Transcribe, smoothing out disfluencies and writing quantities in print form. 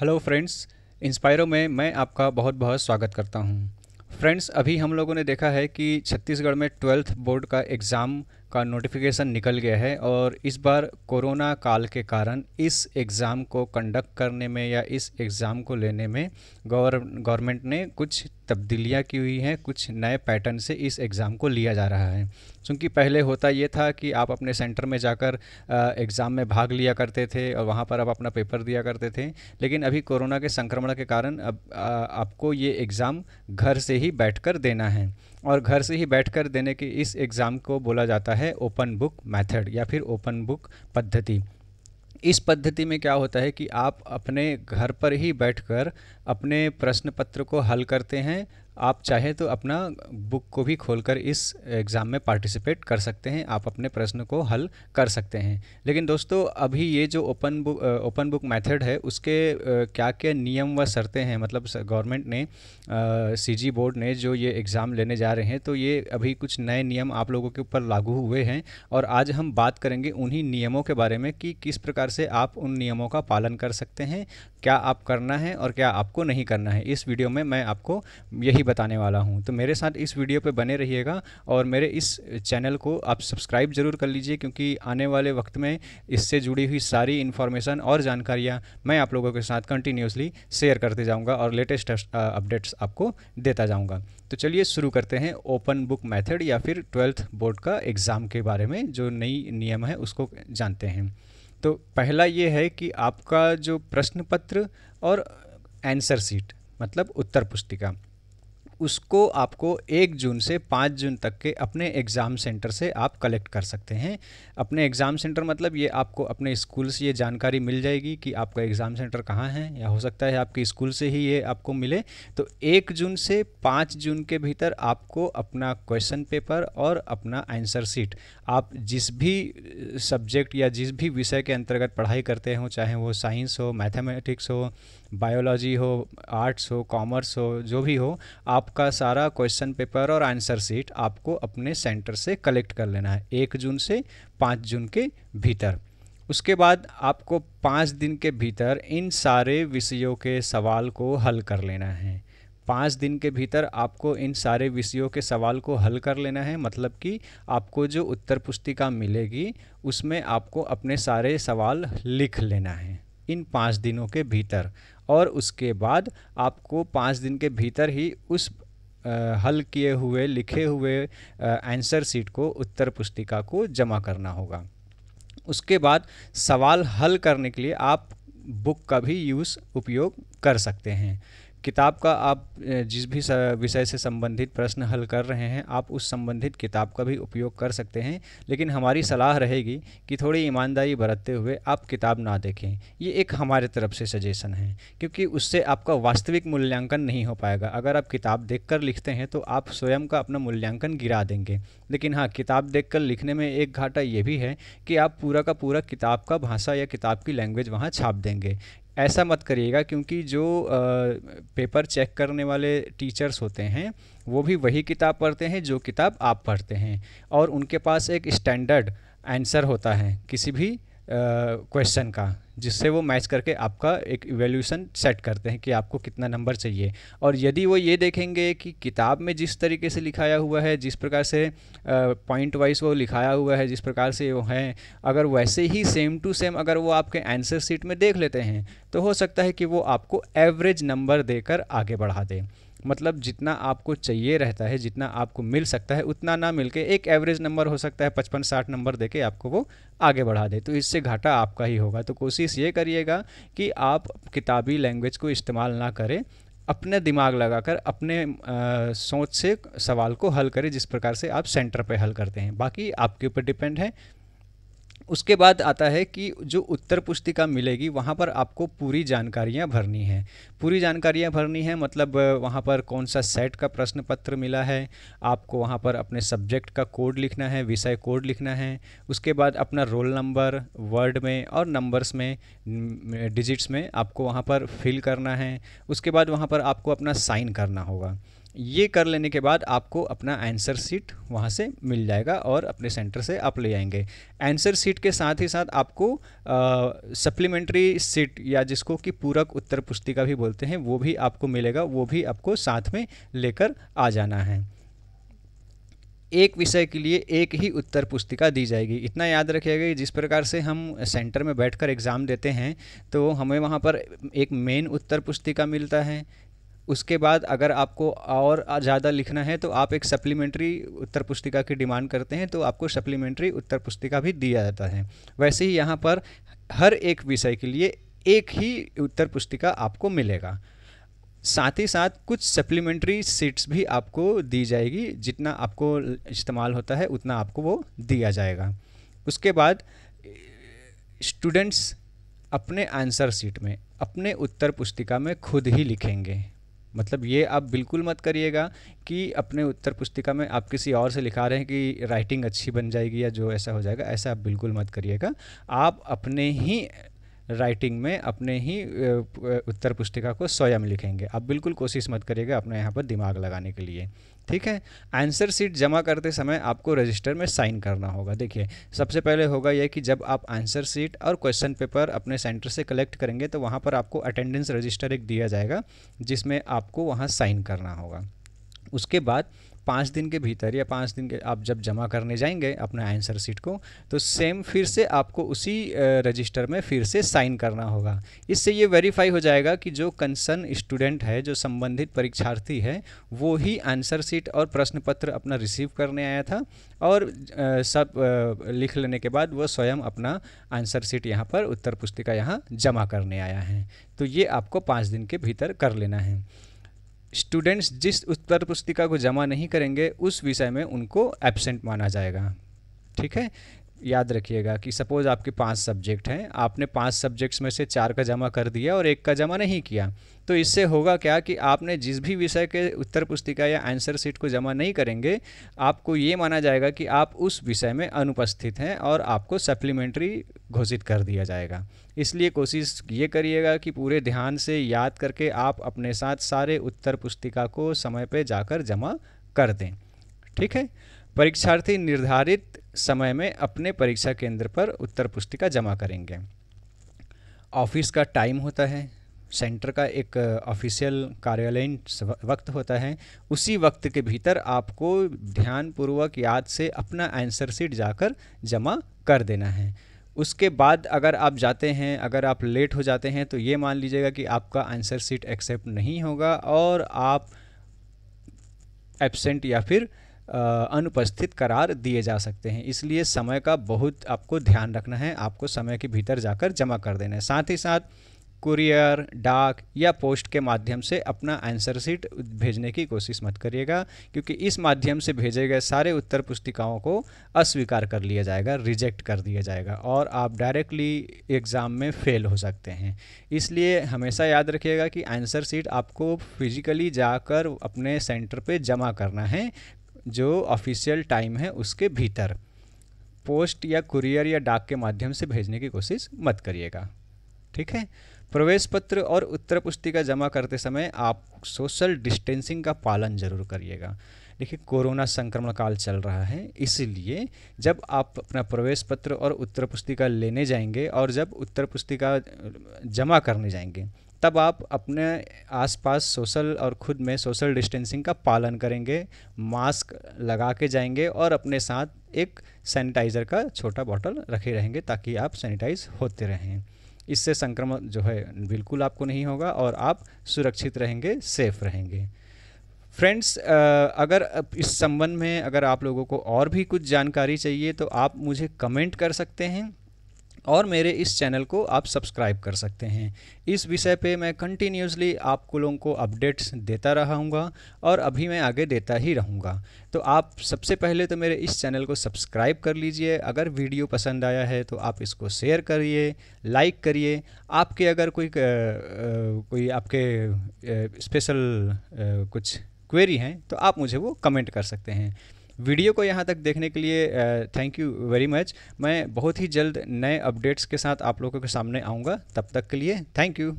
Hello friends, इंस्पायरो में मैं आपका बहुत बहुत स्वागत करता हूं। फ्रेंड्स, अभी हम लोगों ने देखा है कि छत्तीसगढ़ में 12th बोर्ड का एग्ज़ाम का नोटिफिकेशन निकल गया है और इस बार कोरोना काल के कारण इस एग्ज़ाम को कंडक्ट करने में या इस एग्ज़ाम को लेने में गवर्नमेंट ने कुछ तब्दीलियां की हुई हैं। कुछ नए पैटर्न से इस एग्ज़ाम को लिया जा रहा है। क्योंकि पहले होता ये था कि आप अपने सेंटर में जाकर एग्ज़ाम में भाग लिया करते थे और वहाँ पर आप अपना पेपर दिया करते थे। लेकिन अभी कोरोना के संक्रमण के कारण अब आपको ये एग्ज़ाम घर से ही बैठकर देना है और घर से ही बैठकर देने के इस एग्ज़ाम को बोला जाता है ओपन बुक मेथड या फिर ओपन बुक पद्धति। इस पद्धति में क्या होता है कि आप अपने घर पर ही बैठकर अपने प्रश्न पत्र को हल करते हैं। आप चाहे तो अपना बुक को भी खोलकर इस एग्ज़ाम में पार्टिसिपेट कर सकते हैं, आप अपने प्रश्न को हल कर सकते हैं। लेकिन दोस्तों, अभी ये जो ओपन बुक मेथड है उसके क्या क्या नियम व शर्तें हैं, मतलब गवर्नमेंट ने सीजी बोर्ड ने जो ये एग्ज़ाम लेने जा रहे हैं तो ये अभी कुछ नए नियम आप लोगों के ऊपर लागू हुए हैं और आज हम बात करेंगे उन्हीं नियमों के बारे में कि किस प्रकार से आप उन नियमों का पालन कर सकते हैं, क्या आप करना है और क्या आपको नहीं करना है। इस वीडियो में मैं आपको यही बताने वाला हूं। तो मेरे साथ इस वीडियो पे बने रहिएगा और मेरे इस चैनल को आप सब्सक्राइब ज़रूर कर लीजिए, क्योंकि आने वाले वक्त में इससे जुड़ी हुई सारी इन्फॉर्मेशन और जानकारियां मैं आप लोगों के साथ कंटिन्यूसली शेयर करते जाऊंगा और लेटेस्ट अपडेट्स आपको देता जाऊंगा। तो चलिए शुरू करते हैं ओपन बुक मेथड या फिर 12th बोर्ड का एग्ज़ाम के बारे में जो नई नियम है उसको जानते हैं। तो पहला ये है कि आपका जो प्रश्न पत्र और आंसर सीट मतलब उत्तर पुस्तिका, उसको आपको 1 जून से 5 जून तक के अपने एग्ज़ाम सेंटर से आप कलेक्ट कर सकते हैं। अपने एग्ज़ाम सेंटर मतलब ये आपको अपने स्कूल से ये जानकारी मिल जाएगी कि आपका एग्ज़ाम सेंटर कहाँ है, या हो सकता है आपके स्कूल से ही ये आपको मिले। तो 1 जून से 5 जून के भीतर आपको अपना क्वेश्चन पेपर और अपना आंसर शीट, आप जिस भी सब्जेक्ट या जिस भी विषय के अंतर्गत पढ़ाई करते हो, चाहे वो साइंस हो, मैथमेटिक्स हो, बायोलॉजी हो, आर्ट्स हो, कॉमर्स हो, जो भी हो, आपका सारा क्वेश्चन पेपर और आंसर शीट आपको अपने सेंटर से कलेक्ट कर लेना है 1 जून से 5 जून के भीतर। उसके बाद आपको 5 दिन के भीतर इन सारे विषयों के सवाल को हल कर लेना है। 5 दिन के भीतर आपको इन सारे विषयों के सवाल को हल कर लेना है, मतलब कि आपको जो उत्तर पुस्तिका मिलेगी उसमें आपको अपने सारे सवाल लिख लेना है इन 5 दिनों के भीतर। और उसके बाद आपको 5 दिन के भीतर ही उस हल किए हुए लिखे हुए आंसर शीट को उत्तर पुस्तिका को जमा करना होगा। उसके बाद सवाल हल करने के लिए आप बुक का भी उपयोग कर सकते हैं। किताब का आप जिस भी विषय से संबंधित प्रश्न हल कर रहे हैं आप उस संबंधित किताब का भी उपयोग कर सकते हैं, लेकिन हमारी सलाह रहेगी कि थोड़ी ईमानदारी बरतते हुए आप किताब ना देखें। ये एक हमारे तरफ से सजेशन है, क्योंकि उससे आपका वास्तविक मूल्यांकन नहीं हो पाएगा। अगर आप किताब देखकर लिखते हैं तो आप स्वयं का अपना मूल्यांकन गिरा देंगे। लेकिन हाँ, किताब देखकर लिखने में एक घाटा ये भी है कि आप पूरा का पूरा किताब का भाषा या किताब की लैंग्वेज वहाँ छाप देंगे। ऐसा मत करिएगा, क्योंकि जो पेपर चेक करने वाले टीचर्स होते हैं वो भी वही किताब पढ़ते हैं जो किताब आप पढ़ते हैं, और उनके पास एक स्टैंडर्ड आंसर होता है किसी भी क्वेश्चन का, जिससे वो मैच करके आपका एक इवैल्यूएशन सेट करते हैं कि आपको कितना नंबर चाहिए। और यदि वो ये देखेंगे कि किताब में जिस तरीके से लिखाया हुआ है, जिस प्रकार से पॉइंट वाइज वो लिखाया हुआ है, जिस प्रकार से वो है, अगर वैसे ही सेम टू सेम अगर वो आपके आंसर शीट में देख लेते हैं तो हो सकता है कि वो आपको एवरेज नंबर देकर आगे बढ़ा दें। मतलब जितना आपको चाहिए रहता है, जितना आपको मिल सकता है उतना ना मिलके एक एवरेज नंबर हो सकता है 55-60 नंबर देके आपको वो आगे बढ़ा दे, तो इससे घाटा आपका ही होगा। तो कोशिश ये करिएगा कि आप किताबी लैंग्वेज को इस्तेमाल ना करें, अपने दिमाग लगाकर अपने सोच से सवाल को हल करें जिस प्रकार से आप सेंटर पे हल करते हैं। बाकी आपके ऊपर डिपेंड है। उसके बाद आता है कि जो उत्तर पुस्तिका मिलेगी वहाँ पर आपको पूरी जानकारियाँ भरनी है। पूरी जानकारियाँ भरनी है मतलब वहाँ पर कौन सा सेट का प्रश्न पत्र मिला है, आपको वहाँ पर अपने सब्जेक्ट का कोड लिखना है, विषय कोड लिखना है। उसके बाद अपना रोल नंबर वर्ड में और नंबर्स में डिजिट्स में आपको वहाँ पर फिल करना है। उसके बाद वहाँ पर आपको अपना साइन करना होगा। ये कर लेने के बाद आपको अपना आंसर शीट वहाँ से मिल जाएगा और अपने सेंटर से आप ले आएंगे। आंसर शीट के साथ ही साथ आपको सप्लीमेंट्री शीट या जिसको कि पूरक उत्तर पुस्तिका भी बोलते हैं वो भी आपको मिलेगा, वो भी आपको साथ में लेकर आ जाना है। एक विषय के लिए एक ही उत्तर पुस्तिका दी जाएगी। इतना याद रखिएगा कि जिस प्रकार से हम सेंटर में बैठकर एग्ज़ाम देते हैं तो हमें वहाँ पर एक मेन उत्तर पुस्तिका मिलता है, उसके बाद अगर आपको और ज़्यादा लिखना है तो आप एक सप्लीमेंट्री उत्तर पुस्तिका की डिमांड करते हैं तो आपको सप्लीमेंट्री उत्तर पुस्तिका भी दिया जाता है। वैसे ही यहाँ पर हर एक विषय के लिए एक ही उत्तर पुस्तिका आपको मिलेगा। साथ ही साथ कुछ सप्लीमेंट्री सीट्स भी आपको दी जाएगी, जितना आपको इस्तेमाल होता है उतना आपको वो दिया जाएगा। उसके बाद स्टूडेंट्स अपने आंसर शीट में अपने उत्तर पुस्तिका में खुद ही लिखेंगे। मतलब ये आप बिल्कुल मत करिएगा कि अपने उत्तर पुस्तिका में आप किसी और से लिखा रहे हैं कि राइटिंग अच्छी बन जाएगी या जो ऐसा हो जाएगा, ऐसा आप बिल्कुल मत करिएगा। आप अपने ही राइटिंग में अपने ही उत्तर पुस्तिका को स्वयं लिखेंगे। आप बिल्कुल कोशिश मत करिएगा अपने यहाँ पर दिमाग लगाने के लिए, ठीक है। आंसर शीट जमा करते समय आपको रजिस्टर में साइन करना होगा। देखिए सबसे पहले होगा यह कि जब आप आंसर शीट और क्वेश्चन पेपर अपने सेंटर से कलेक्ट करेंगे तो वहाँ पर आपको अटेंडेंस रजिस्टर एक दिया जाएगा जिसमें आपको वहाँ साइन करना होगा। उसके बाद 5 दिन के भीतर या 5 दिन के आप जब जमा करने जाएंगे अपना आंसर शीट को तो सेम फिर से आपको उसी रजिस्टर में फिर से साइन करना होगा। इससे ये वेरीफाई हो जाएगा कि जो कंसर्न स्टूडेंट है, जो संबंधित परीक्षार्थी है, वो ही आंसर शीट और प्रश्न पत्र अपना रिसीव करने आया था और सब लिख लेने के बाद वो स्वयं अपना आंसर शीट यहाँ पर उत्तर पुस्तिका यहाँ जमा करने आया है। तो ये आपको 5 दिन के भीतर कर लेना है। स्टूडेंट्स जिस उत्तर पुस्तिका को जमा नहीं करेंगे उस विषय में उनको एब्सेंट माना जाएगा, ठीक है। याद रखिएगा कि सपोज़ आपके 5 सब्जेक्ट हैं, आपने 5 सब्जेक्ट्स में से 4 का जमा कर दिया और 1 का जमा नहीं किया, तो इससे होगा क्या कि आपने जिस भी विषय के उत्तर पुस्तिका या आंसर शीट को जमा नहीं करेंगे, आपको ये माना जाएगा कि आप उस विषय में अनुपस्थित हैं और आपको सप्लीमेंट्री घोषित कर दिया जाएगा। इसलिए कोशिश ये करिएगा कि पूरे ध्यान से याद करके आप अपने साथ सारे उत्तर पुस्तिका को समय पे जाकर जमा कर दें, ठीक है। परीक्षार्थी निर्धारित समय में अपने परीक्षा केंद्र पर उत्तर पुस्तिका जमा करेंगे। ऑफिस का टाइम होता है, सेंटर का एक ऑफिशियल कार्यालयीन वक्त होता है, उसी वक्त के भीतर आपको ध्यानपूर्वक याद से अपना आंसर शीट जाकर जमा कर देना है। उसके बाद अगर आप जाते हैं, अगर आप लेट हो जाते हैं तो ये मान लीजिएगा कि आपका आंसर शीट एक्सेप्ट नहीं होगा और आप एब्सेंट या फिर अनुपस्थित करार दिए जा सकते हैं। इसलिए समय का बहुत आपको ध्यान रखना है, आपको समय के भीतर जाकर जमा कर देना है। साथ ही साथ कुरियर, डाक या पोस्ट के माध्यम से अपना आंसर शीट भेजने की कोशिश मत करिएगा, क्योंकि इस माध्यम से भेजे गए सारे उत्तर पुस्तिकाओं को अस्वीकार कर लिया जाएगा, रिजेक्ट कर दिया जाएगा और आप डायरेक्टली एग्ज़ाम में फ़ेल हो सकते हैं। इसलिए हमेशा याद रखिएगा कि आंसर शीट आपको फिजिकली जाकर अपने सेंटर पे जमा करना है, जो ऑफिशियल टाइम है उसके भीतर। पोस्ट या कुरियर या डाक के माध्यम से भेजने की कोशिश मत करिएगा, ठीक है। प्रवेश पत्र और उत्तर पुस्तिका जमा करते समय आप सोशल डिस्टेंसिंग का पालन जरूर करिएगा। देखिए कोरोना संक्रमण काल चल रहा है, इसलिए जब आप अपना प्रवेश पत्र और उत्तर पुस्तिका लेने जाएंगे और जब उत्तर पुस्तिका जमा करने जाएंगे तब आप अपने आसपास सोशल और खुद में सोशल डिस्टेंसिंग का पालन करेंगे, मास्क लगा के जाएंगे और अपने साथ एक सैनिटाइज़र का छोटा बॉटल रखे रहेंगे ताकि आप सैनिटाइज होते रहें। इससे संक्रमण जो है बिल्कुल आपको नहीं होगा और आप सुरक्षित रहेंगे, सेफ रहेंगे। फ्रेंड्स, अगर इस संबंध में अगर आप लोगों को और भी कुछ जानकारी चाहिए तो आप मुझे कमेंट कर सकते हैं और मेरे इस चैनल को आप सब्सक्राइब कर सकते हैं। इस विषय पे मैं कंटिन्यूसली आप लोगों को अपडेट्स देता रहूँगा और अभी मैं आगे देता ही रहूँगा। तो आप सबसे पहले तो मेरे इस चैनल को सब्सक्राइब कर लीजिए। अगर वीडियो पसंद आया है तो आप इसको शेयर करिए, लाइक करिए। आपके अगर कोई आपके स्पेशल कुछ क्वेरी हैं तो आप मुझे वो कमेंट कर सकते हैं। वीडियो को यहाँ तक देखने के लिए थैंक यू वेरी मच। मैं बहुत ही जल्द नए अपडेट्स के साथ आप लोगों के सामने आऊँगा। तब तक के लिए थैंक यू।